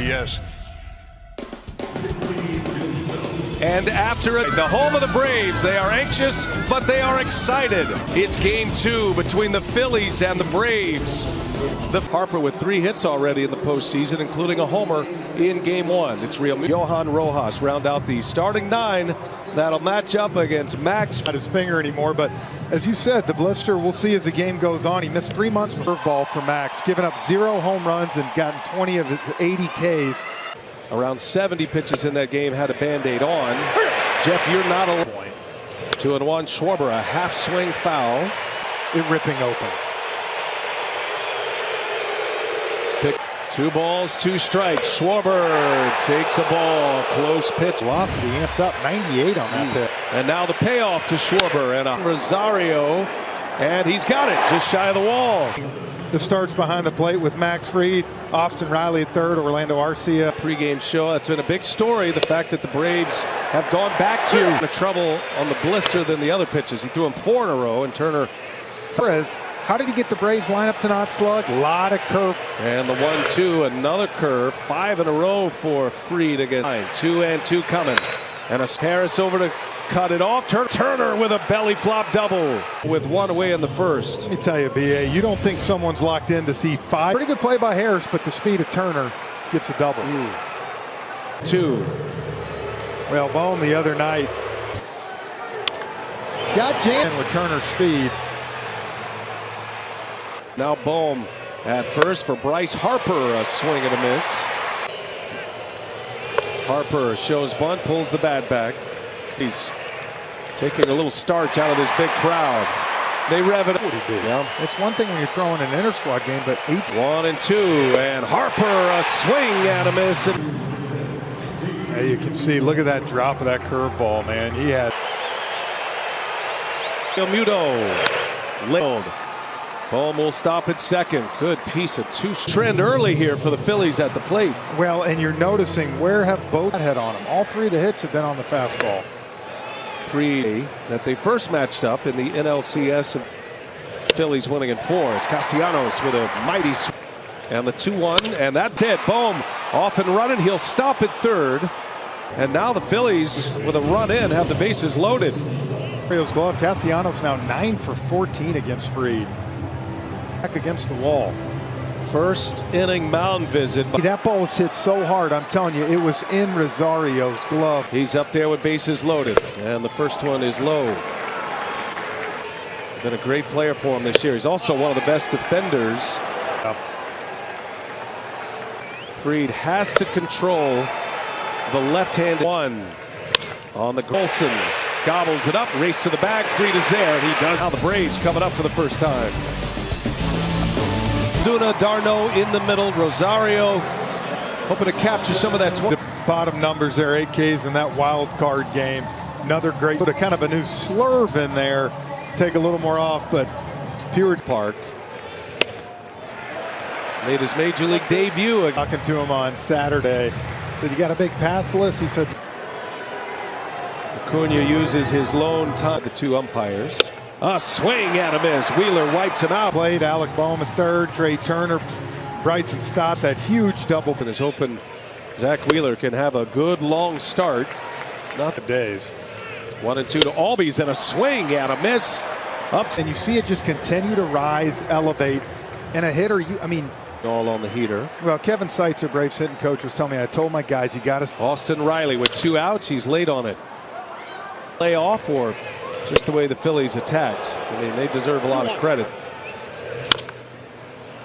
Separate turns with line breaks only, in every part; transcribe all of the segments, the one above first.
yes.
And after it, the home of the Braves, they are anxious, but they are excited. It's game 2 between the Phillies and the Braves. Harper with 3 hits already in the postseason, including a homer in game 1. It's real. Johan Rojas round out the starting 9. That'll match up against Max.
Not his finger anymore, but as you said, the blister, we'll see as the game goes on. He missed 3 months for curveball for Max, giving up 0 home runs and gotten 20 of his 80 Ks.
Around 70 pitches in that game, had a Band-Aid on. Jeff, you're not a point. 2-1. Schwarber, a half swing foul.
It ripping open.
Pick 2 balls, 2 strikes. Schwarber takes a ball, close pitch.
Velocity amped up, 98 on that pitch.
And now the payoff to Schwarber and a Rosario, and he's got it just shy of the wall.
The starts behind the plate with Max Fried, Austin Riley at third, Orlando Arcia.
Pregame show. That's been a big story. The fact that the Braves have gone back to the trouble on the blister than the other pitches. He threw him 4 in a row, and Turner.
How did he get the Braves lineup to not slug? A lot of curve.
And the 1-2, another curve. 5 in a row for Fried again. 2-2 coming. And a Harris over to cut it off. Turner with a belly flop double with 1 away in the first.
Let me tell you, BA, you don't think someone's locked in to see 5. Pretty good play by Harris, but the speed of Turner gets a double.
2.
Well, Bohm the other night got jammed with Turner's speed.
Now Bohm at first for Bryce Harper, a swing and a miss. Harper shows bunt, pulls the bat back. He's taking a little starch out of this big crowd. They rev it up.
Yeah. It's one thing when you're throwing an inter-squad game, but
1-2, and Harper a swing and a miss.
Yeah, you can see, look at that drop of that curveball, man. He had
Muto. Bohm will stop at second. Good piece of 2 trend early here for the Phillies at the plate.
Well, and you're noticing where have both head on them. All 3 of the hits have been on the fastball.
Fried that they first matched up in the NLCS, and Phillies winning in 4 as Castellanos with a mighty swing. And the 2-1, and that's it. Bohm off and running. He'll stop at third. And now the Phillies, with a run in, have the bases loaded.
Orioles glove. Castellanos now 9 for 14 against Fried. Back against the wall.
First inning mound visit.
That ball was hit so hard, I'm telling you, it was in Rosario's glove.
He's up there with bases loaded, and the first one is low. Been a great player for him this year. He's also one of the best defenders. Fried has to control the left-handed one on the Golson. Gobbles it up, race to the bag. Fried is there, and he does. Now the Braves coming up for the first time. Duna, Darno in the middle. Rosario hoping to capture some of that.
The bottom numbers there, 8 Ks in that wild card game. Another great, put a kind of a new slurve in there. Take a little more off, but pure
Park. Made his major league debut.
Talking to him on Saturday. Said, you got a big pass list? He said.
Acuna uses his lone time. The 2 umpires. A swing and a miss. Wheeler wipes him out.
Played Alec Bohm at third. Trey Turner, Bryson Stott, that huge double.
And is hoping Zach Wheeler can have a good long start.
Not the days.
1-2 to Albies and a swing and a miss. Up.
And you see it just continue to rise, elevate. And a hitter,
all on the heater.
Well, Kevin Seitzer, Braves hitting coach, was telling me, I told my guys, you got to.
Austin Riley with 2 outs. He's late on it. Lay off or just the way the Phillies attacked. I mean, they deserve a lot of credit.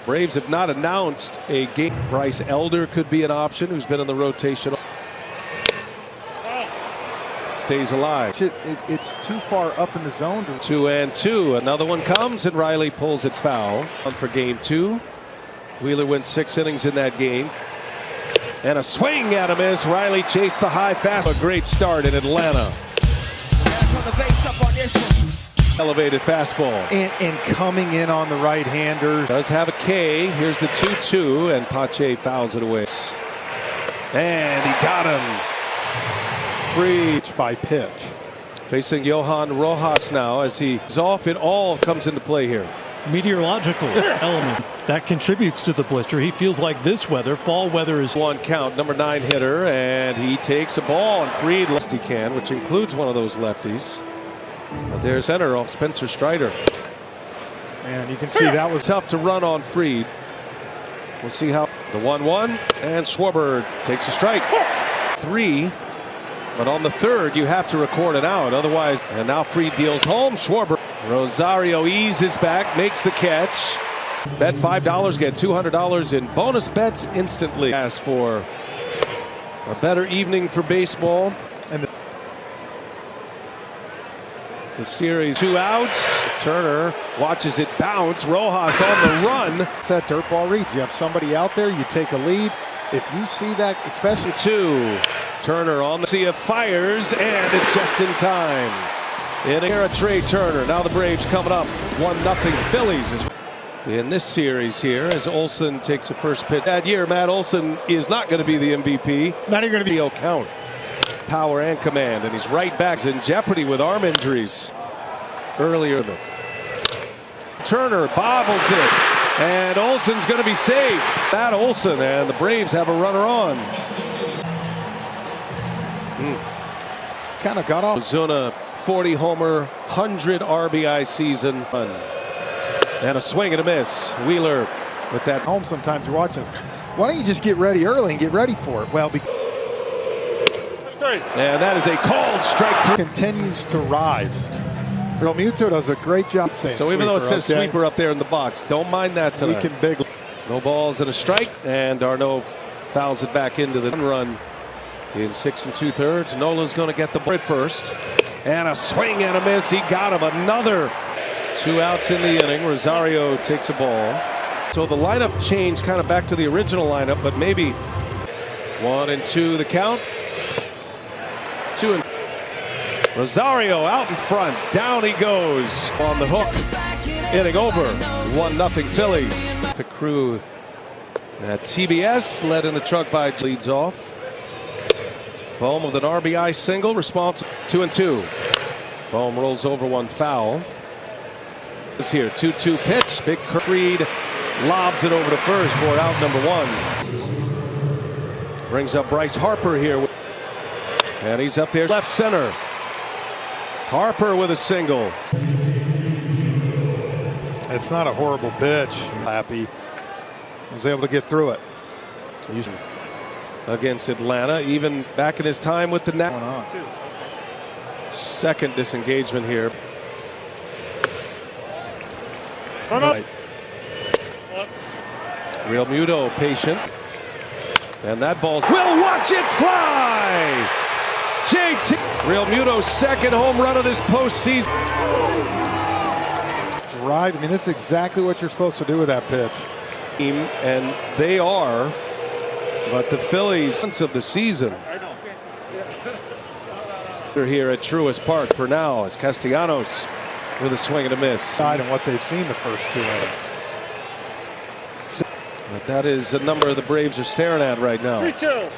Braves have not announced a game. Bryce Elder could be an option, who's been in the rotation. Stays alive.
It's too far up in the zone.
2-2. Another one comes, and Riley pulls it foul. On for game 2. Wheeler went 6 innings in that game. And a swing and a miss. Riley chased the high fastball. A great start in Atlanta. Elevated fastball.
And coming in on the right-hander.
Does have a K. Here's the 2-2, and Pache fouls it away. And he got him. Free
by pitch.
Facing Johan Rojas now as he's off. It all comes into play here.
Meteorological element.
That contributes to the blister. He feels like this weather, fall weather, is
one count. Number 9 hitter, and he takes a ball, and Fried left he can, which includes one of those lefties. But there's center off Spencer Strider.
And you can see that was
tough to run on Fried. We'll see how the 1-1, and Schwarber takes a strike. 3, but on the 3rd you have to record it out, otherwise. And now Fried deals home. Schwarber, Rosario eases back, makes the catch. Bet $5, get $200 in bonus bets instantly. Ask for a better evening for baseball. And it's a series, 2 outs. Turner watches it bounce. Rojas on the run.
that dirt ball reads. You have somebody out there, you take a lead. If you see that, especially
2. Turner on the sea of fires, and it's just in time. In a Trey Turner. Now the Braves coming up 1-0 Phillies in this series here as Olsen takes the first pitch. That year, Matt Olsen is not going to be the MVP.
not even going to be
Count, power and command, and he's right back in jeopardy with arm injuries earlier. Turner bobbles it, and Olsen's going to be safe. Matt Olsen, and the Braves have a runner on.
It's kind of got off.
Ozuna 40 homer, 100 RBI season. And a swing and a miss. Wheeler with that
Home sometimes you're watching this. Why don't you just get ready early and get ready for it? Well,
and that is a called strike 3.
Continues to rise. Real Muto does a great job saying
So even though it says
okay?
sweeper up there in the box, don't mind that tonight.
We can big.
No balls and a strike, and Darno fouls it back into the run in 6 2/3. Nola's going to get the ball at first, and a swing and a miss. He got him. Another 2 outs in the inning. Rosario takes a ball. So the lineup changed kind of back to the original lineup, but maybe 1-2 the count. 2 and Rosario out in front. Down he goes on the hook. Inning over. 1-0 Phillies. The crew at TBS led in the truck by leads off. Bohm with an RBI single. Responsible. 2-2. Bohm rolls over one foul. This here 2-2 pitch. Big Fried lobs it over to first for out number 1. Brings up Bryce Harper here, and he's up there left center. Harper with a single.
It's not a horrible pitch. Happy was able to get through it
Against Atlanta, even back in his time with the Nats. Second disengagement here. Right. Real Muto patient, and that ball will watch it fly. JT Real Muto's second home run of this postseason.
Drive. I mean, this is exactly what you're supposed to do with that pitch.
And they are, but the Phillies of the season. They're here at Truist Park for now as Castellanos with a swing and a miss.
And what they've seen the first 2 innings.
But that is a number the Braves are staring at right now.
3-2.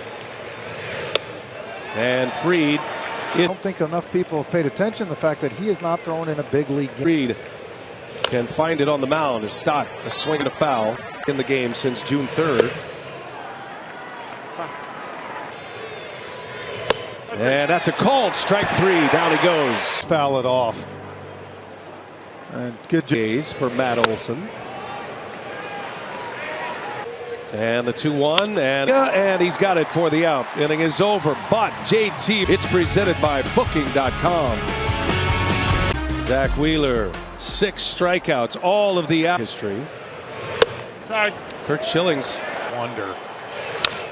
And Fried.
I don't think enough people have paid attention to the fact that he is not thrown in a big league game.
Fried can find it on the mound. A stop, a swing and a foul in the game since June 3rd. And that's a called strike 3. Down he goes.
Foul it off. And good
Days for Matt Olsen. And the 2-1, and he's got it for the out. Inning is over, but JT, it's presented by Booking.com. Zach Wheeler, 6 strikeouts, all of the history.
Side.
Kurt Schilling's
wonder.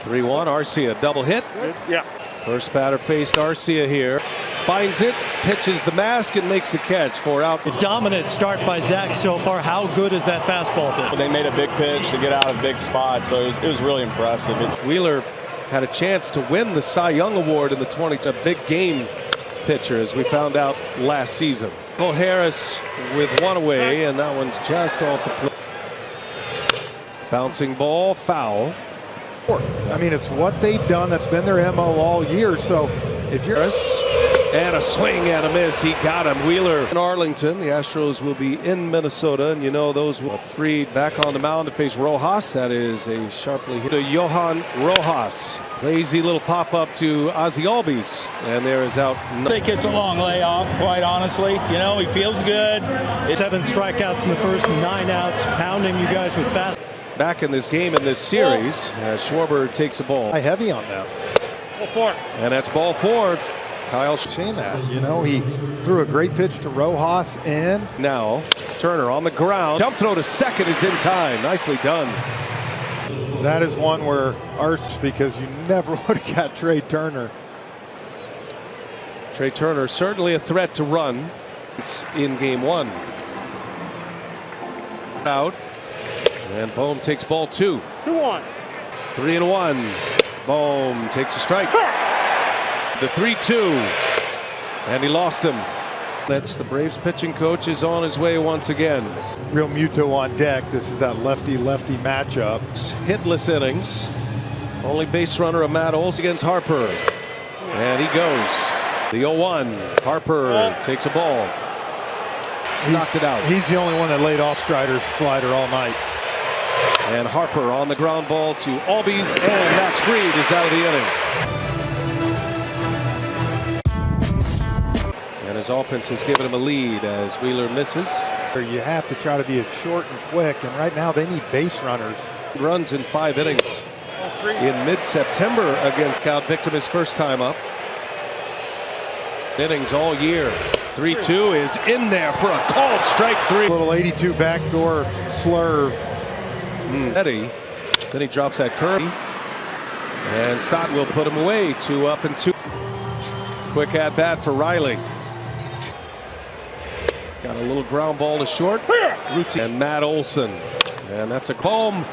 3-1. Arcia double hit.
Yeah.
First batter faced Arcia here. Finds it, pitches the mask, and makes the catch for out.
a dominant start by Zach so far. How good is that fastball been?
They made a big pitch to get out of big spots, so it was really impressive.
Wheeler had a chance to win the Cy Young Award in the 20. A big game pitcher, as we found out last season. Cole Harris with one away, and that one's just off the plate. Bouncing ball, foul.
I mean, it's what they've done. That's been their MO all year. So if you're
Harris, And a swing and a miss. He got him. Wheeler in Arlington. The Astros will be in Minnesota, and you know those will Freed back on the mound to face Rojas. That is a sharply hit to Johan Rojas. Lazy little pop up to Ozzie Albies, and there is out.
I think it's a long layoff, quite honestly. You know, he feels good.
7 strikeouts in the first, 9 outs, pounding you guys with fast.
Back in this game in this series, as Schwarber takes a ball.
Heavy on that.
Ball 4.
And that's ball 4. Kyle
Seen that, you know, he threw a great pitch to Rojas and
now Turner on the ground. Jump throw to second is in time. Nicely done.
that is one where because you never would have got Trey Turner.
Trey Turner certainly a threat to run. It's in game 1. Out. And Bohm takes ball 2.
2-1.
3-1. Bohm takes a strike. The 3-2, and he lost him. That's the Braves pitching coach is on his way once again.
Real Muto on deck. This is that lefty-lefty matchup.
Hitless innings. Only base runner of Matt Olson against Harper. And he goes. The 0-1. Harper takes a ball. Knocked it out.
He's the only one that laid off Strider's slider all night.
And Harper on the ground ball to Albies, and Max Fried is out of the inning. And his offense has given him a lead as Wheeler misses.
You have to try to be as short and quick, and right now they need base runners.
Runs in 5 innings in mid-September against Count Victim his first time up. Innings all year. 3-2 is in there for a called strike 3.
Little 82 backdoor slurve.
Eddie. Then he drops that curve. And Stott will put him away. 2 up and 2. Quick at bat for Riley. Got a little ground ball to short. Routine. And Matt Olson. And that's a Bohm.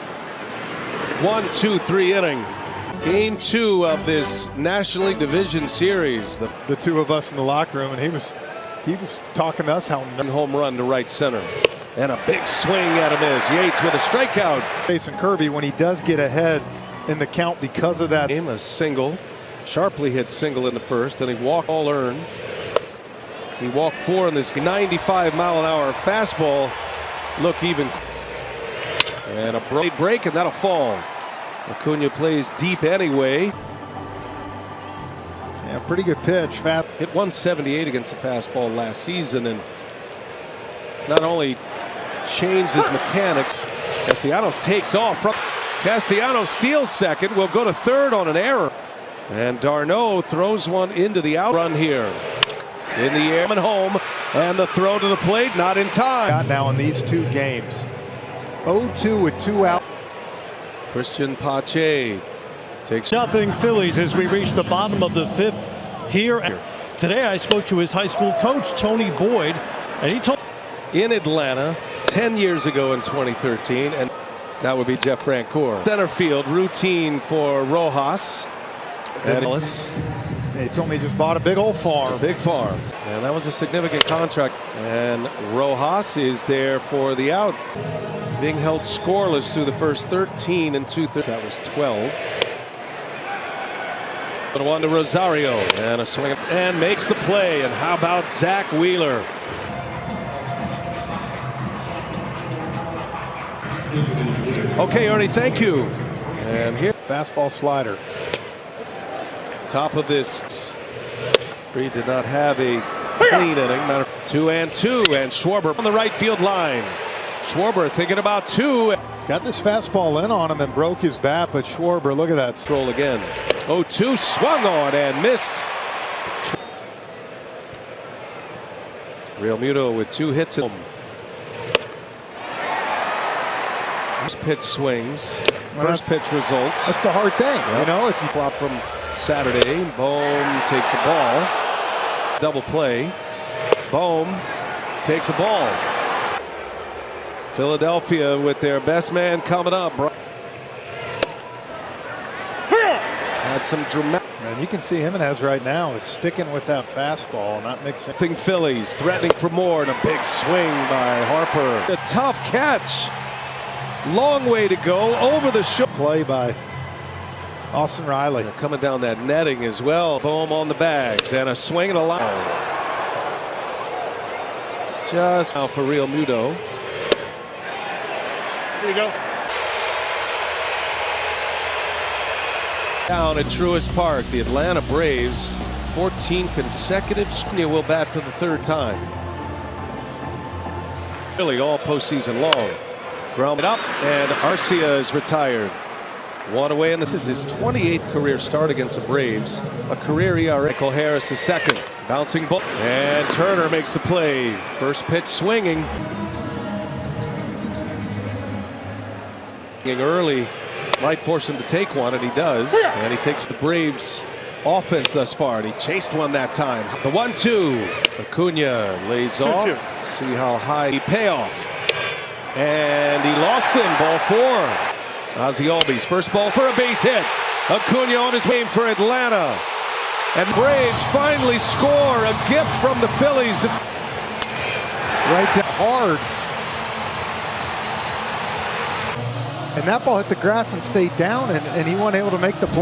1-2-3 inning. Game 2 of this National League Division Series.
The two of us in the locker room, and he was talking to us how
home run to right center. And a big swing at him is Yates with a strikeout.
Jason Kirby, when he does get ahead in the count because of that.
A single. Sharply hit single in the first, and he walked all earned. He walked 4 in this 95-mile-an-hour fastball. Look even. And a break, and that'll fall. Acuna plays deep anyway.
Yeah, pretty good pitch.
Hit 178 against a fastball last season, and not only changed his mechanics. Castellanos takes off from Castellanos steals second, will go to third on an error, and d'Arnaud throws one into the out run here. In the air and home, and the throw to the plate not in time.
Now in these 2 games, 0-2 with 2 out.
Christian Pache takes
Nothing Phillies as we reach the bottom of the 5th here. Today I spoke to his high school coach Tony Boyd, and he told
in Atlanta 10 years ago in 2013, and that would be Jeff Francoeur. Center field routine for Rojas. And
They told me he just bought a big old farm.
Big farm. And that was a significant contract. And Rojas is there for the out. Being held scoreless through the first 13 and 2/3. That was 12. And one to Rosario. And a swing. And makes the play. And how about Zach Wheeler? Okay, Ernie, thank you. And here.
Fastball slider.
Top of this. Fried did not have a clean inning. 2-2, and Schwarber on the right field line. Schwarber thinking about 2.
Got this fastball in on him and broke his bat, but Schwarber, look at that.
Stroll again. 0-2 swung on and missed. Real Muto with 2 hits. First pitch swings. First pitch results.
That's the hard thing, you know. If you
flop from Saturday, Bohm takes a ball. Double play. Bohm takes a ball. Philadelphia with their best man coming up. Had some dramatic.
And you can see Jimenez right now is sticking with that fastball, not mixing.
Phillies threatening for more, and a big swing by Harper. A tough catch. Long way to go over the show.
Play by Austin Riley.
They're coming down that netting as well. Boom on the bags and a swing and a line. Just now for Real Muto.
Here you go.
Down at Truist Park, the Atlanta Braves, 14 consecutive. Will bat for the third time. Really all postseason long. Ground it up, and Arcia is retired. One away, and this is his 28th career start against the Braves. A career ERA. Michael Harris is second. Bouncing ball, and Turner makes the play. First pitch swinging. Early might force him to take one, and he does. And he takes the Braves offense thus far, and he chased one that time. The 1-2. Acuna lays off. See how high he payoff. And he lost him. Ball 4. Ozzie Albies, first ball for a base hit. Acuna on his way for Atlanta. And Braves finally score. A gift from the Phillies.
Right down hard. And that ball hit the grass and stayed down, and he wasn't able to make the play.